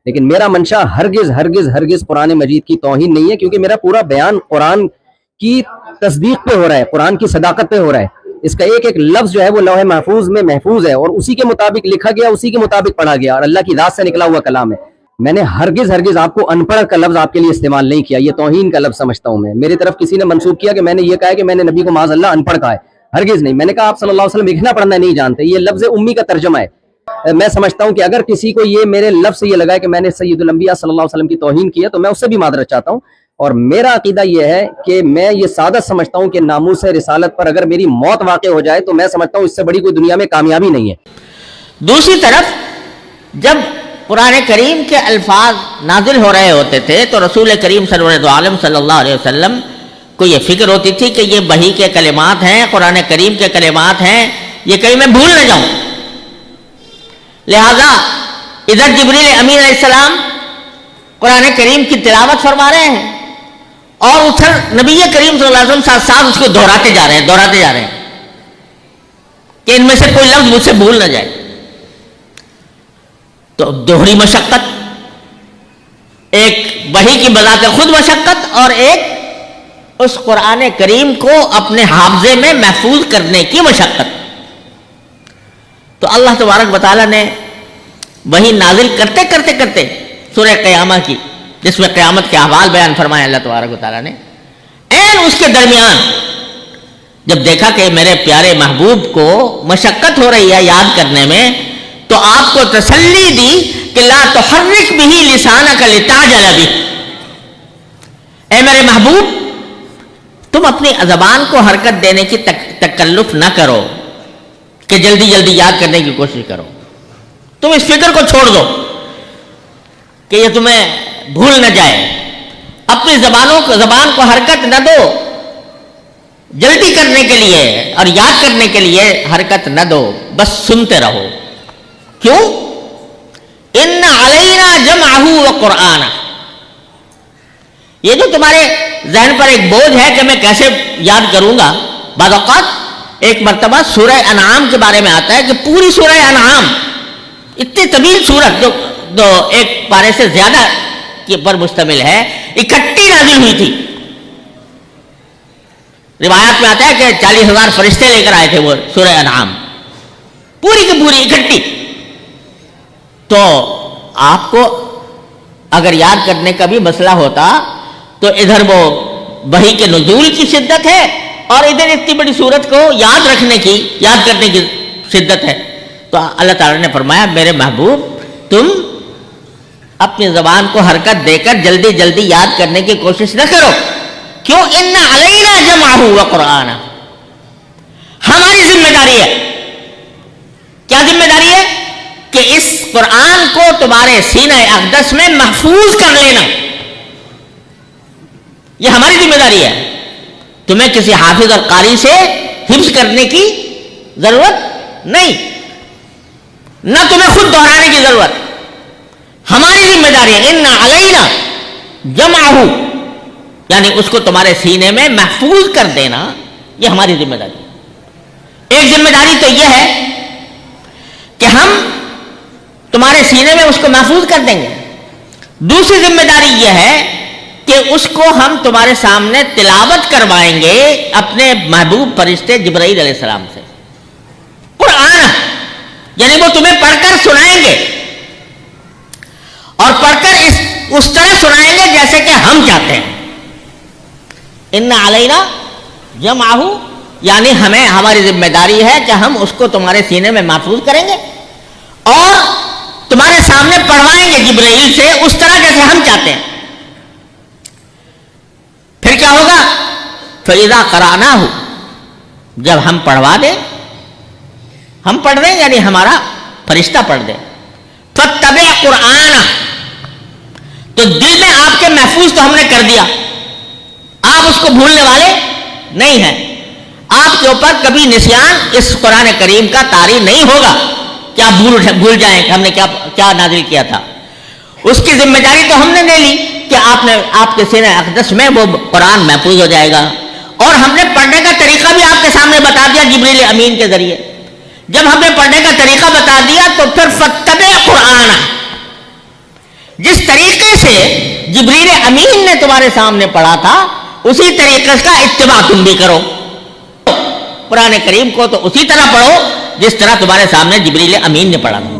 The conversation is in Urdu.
لیکن میرا منشا ہرگز ہرگز ہرگز قرآن مجید کی توہین نہیں ہے، کیونکہ میرا پورا بیان قرآن کی تصدیق پہ ہو رہا ہے، قرآن کی صداقت پہ ہو رہا ہے. اس کا ایک ایک لفظ جو ہے وہ لوح محفوظ میں محفوظ ہے، اور اسی کے مطابق لکھا گیا، اسی کے مطابق پڑھا گیا، اور اللہ کی ذات سے نکلا ہوا کلام ہے. میں نے ہرگز ہرگز آپ کو ان پڑھ کا لفظ آپ کے لیے استعمال نہیں کیا، یہ توہین کا لفظ سمجھتا ہوں میں. میری طرف کسی نے منسوخ کیا کہ میں نے یہ کہا ہے کہ میں نے نبی کو معاذ اللہ ان پڑھ کہا ہے، ہرگز نہیں. میں نے کہا آپ صلی اللہ علیہ وسلم لکھنا پڑھنا نہیں جانتے، یہ لفظ امی کا ترجمہ ہے. میں سمجھتا ہوں کہ اگر کسی کو یہ میرے لفظ سے یہ لگا ہے کہ میں نے سید الانبیاء صلی اللہ علیہ وسلم کی توہین کی ہے تو میں اس سے بھی معذرت چاہتا ہوں. اور میرا عقیدہ یہ ہے کہ میں یہ سعادت سمجھتا ہوں کہ ناموس رسالت پر اگر میری موت واقع ہو جائے تو میں سمجھتا ہوں اس سے بڑی کوئی دنیا میں کامیابی نہیں ہے. دوسری طرف جب قرآن کریم کے الفاظ نازل ہو رہے ہوتے تھے تو رسول کریم سرور عالم صلی اللہ علیہ وسلم کو یہ فکر ہوتی تھی کہ یہ وحی کے کلمات ہیں، قرآن کریم کے کلمات ہیں، یہ کہیں میں بھول نہ جاؤں. لہذا ادھر جبریل امین علیہ السلام قرآن کریم کی تلاوت فرما رہے ہیں اور ادھر نبی کریم صلی اللہ علیہ وسلم ساتھ ساتھ اس کو دہراتے جا رہے ہیں کہ ان میں سے کوئی لفظ مجھ سے بھول نہ جائے. تو دوہری مشقت، ایک وحی کی بذات خود مشقت اور ایک اس قرآن کریم کو اپنے حافظے میں محفوظ کرنے کی مشقت. تو اللہ تبارک و تعالیٰ نے وحی نازل کرتے کرتے کرتے سورہ قیامہ کی، جس میں قیامت کے احوال بیان فرمائے اللہ تبارک و تعالیٰ نے، این اس کے درمیان جب دیکھا کہ میرے پیارے محبوب کو مشقت ہو رہی ہے یاد کرنے میں، تو آپ کو تسلی دی کہ لا تحرک بہ لسانک لتعجل بہ. اے میرے محبوب، تم اپنی زبان کو حرکت دینے کی تکلف نہ کرو کہ جلدی جلدی یاد کرنے کی کوشش کرو. تم اس فکر کو چھوڑ دو کہ یہ تمہیں بھول نہ جائے. اپنی زبان کو حرکت نہ دو، جلدی کرنے کے لیے اور یاد کرنے کے لیے حرکت نہ دو، بس سنتے رہو. کیوں؟ ان علینا جمعہ وقرآنہ. یہ جو تمہارے ذہن پر ایک بوجھ ہے کہ میں کیسے یاد کروں گا، بعض اوقات ایک مرتبہ سورہ انعام کے بارے میں آتا ہے کہ پوری سورہ انعام، اتنی طویل سورت جو ایک پارے سے زیادہ کے پر مشتمل ہے، اکٹھی نازل ہوئی تھی. روایات میں آتا ہے کہ 40,000 فرشتے لے کر آئے تھے وہ سورہ انعام، پوری کی پوری اکٹھی. تو آپ کو اگر یاد کرنے کا بھی مسئلہ ہوتا تو ادھر وہ وحی کے نزول کی شدت ہے اور ادھر اتنی بڑی سورت کو یاد کرنے کی شدت ہے. تو اللہ تعالیٰ نے فرمایا میرے محبوب تم اپنی زبان کو حرکت دے کر جلدی جلدی یاد کرنے کی کوشش نہ کرو. کیوں؟ ان علینا جمعہ وقرآنہ. ہماری ذمہ داری ہے. کیا ذمہ داری ہے؟ کہ اس قرآن کو تمہارے سینہ اقدس میں محفوظ کر لینا. یہ ہماری ذمہ داری ہے. تمہیں کسی حافظ اور قاری سے حفظ کرنے کی ضرورت نہیں، نہ تمہیں خود دہرانے کی ضرورت. ہماری ذمہ داری ہے. ان علینا جمعہ، یعنی اس کو تمہارے سینے میں محفوظ کر دینا، یہ ہماری ذمہ داری ہے. ایک ذمہ داری تو یہ ہے کہ ہم تمہارے سینے میں اس کو محفوظ کر دیں گے. دوسری ذمہ داری یہ ہے کہ اس کو ہم تمہارے سامنے تلاوت کروائیں گے اپنے محبوب فرشتے جبرائیل علیہ السلام سے. قرآن یعنی وہ تمہیں پڑھ کر سنائیں گے، اور پڑھ کر اس طرح سنائیں گے جیسے کہ ہم چاہتے ہیں. ان علینا جمعہ، یعنی ہماری ذمہ داری ہے کہ ہم اس کو تمہارے سینے میں محفوظ کریں گے اور تمہارے سامنے پڑھوائیں گے جبرائیل سے اس طرح جیسے ہم چاہتے ہیں. پھر کیا ہوگا؟ فَإِذَا قَرَأْنَاهُ، جب ہم پڑھوا دیں، ہم پڑھ دیں یعنی ہمارا فرشتہ پڑھ دے، فَاتَّبِعْ قُرْآنَهُ، تو دل میں آپ کے محفوظ تو ہم نے کر دیا، آپ اس کو بھولنے والے نہیں ہیں. آپ کے اوپر کبھی نسیان اس قرآن کریم کا طاری نہیں ہوگا کہ آپ بھول جائیں کہ ہم نے کیا نازل کیا تھا. اس کی ذمہ داری تو ہم نے لے لی کہ آپ کے سینہ اقدس میں وہ قرآن محفوظ ہو جائے گا. اور ہم نے پڑھنے کا طریقہ بھی آپ کے سامنے بتا دیا جبریل امین کے ذریعے. جب ہم نے پڑھنے کا طریقہ بتا دیا تو پھر فَاتَّبِعْ قُرْآنَهُ، جس طریقے سے جبریل امین نے تمہارے سامنے پڑھا تھا اسی طریقے کا اتباع تم بھی کرو. قرآن کریم کو تو اسی طرح پڑھو جس طرح تمہارے سامنے جبریل امین نے پڑھا تھا.